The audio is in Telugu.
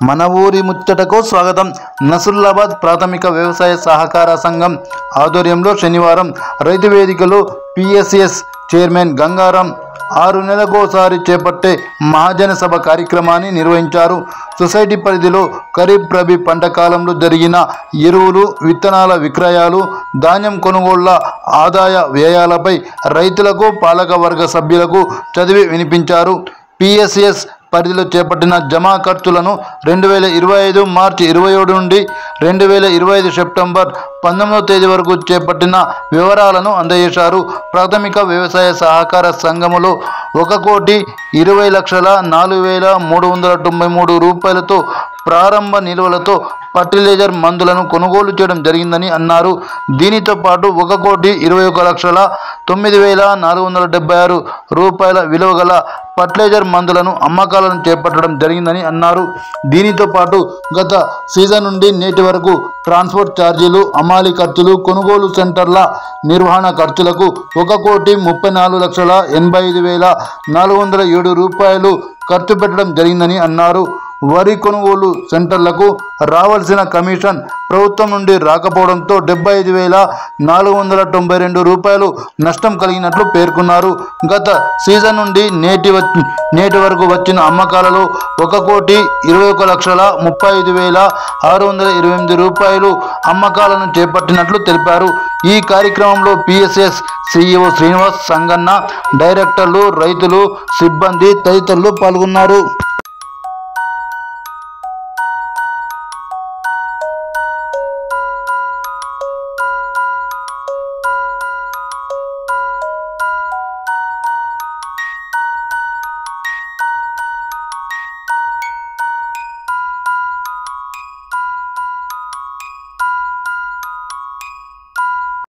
మన ఊరి ముచ్చటకు స్వాగతం. నసుల్లాబాద్ ప్రాథమిక వ్యవసాయ సహకార సంఘం ఆధ్వర్యంలో శనివారం రైతు వేదికలో పిఎస్ఎస్ చైర్మన్ గంగారాం 6 నెలలకోసారి చేపట్టే మహాజన సభ కార్యక్రమాన్ని నిర్వహించారు. సొసైటీ పరిధిలో ఖరీఫ్ రబీ పంట కాలంలో జరిగిన ఎరువులు, విత్తనాల విక్రయాలు, ధాన్యం కొనుగోళ్ల ఆదాయ వ్యయాలపై రైతులకు, పాలకవర్గ సభ్యులకు చదివి వినిపించారు. పిఎస్ఎస్ పరిధిలో చేపట్టిన జమా ఖర్చులను 2025 మార్చి 27 నుండి 2025 సెప్టెంబర్ 19వ తేదీ వరకు చేపట్టిన వివరాలను అందజేశారు. ప్రాథమిక వ్యవసాయ సహకార సంఘములో 1,20,04,393 రూపాయలతో ప్రారంభ నిల్వలతో ఫర్టిలైజర్ మందులను కొనుగోలు చేయడం జరిగిందని అన్నారు. దీనితో పాటు 1,21,09,476 రూపాయల విలువ గల ఫర్టిలైజర్ మందులను అమ్మకాలను చేపట్టడం జరిగిందని అన్నారు. దీనితో పాటు గత సీజన్ నుండి నేటి వరకు ట్రాన్స్పోర్ట్ ఛార్జీలు, అమాలి ఖర్చులు, కొనుగోలు సెంటర్ల నిర్వహణ ఖర్చులకు 1,34,85,407 రూపాయలు ఖర్చు పెట్టడం జరిగిందని అన్నారు. వరి కొనుగోలు సెంటర్లకు రావాల్సిన కమిషన్ ప్రభుత్వం నుండి రాకపోవడంతో 75,492 రూపాయలు నష్టం కలిగినట్లు పేర్కొన్నారు. గత సీజన్ నుండి నేటి వరకు వచ్చిన అమ్మకాలలో 1,21,35,628 రూపాయలు అమ్మకాలను చేపట్టినట్లు తెలిపారు. ఈ కార్యక్రమంలో పిఎస్ఎస్ సిఇఓ శ్రీనివాస్, సంగన్న, డైరెక్టర్లు, రైతులు, సిబ్బంది తదితరులు పాల్గొన్నారు.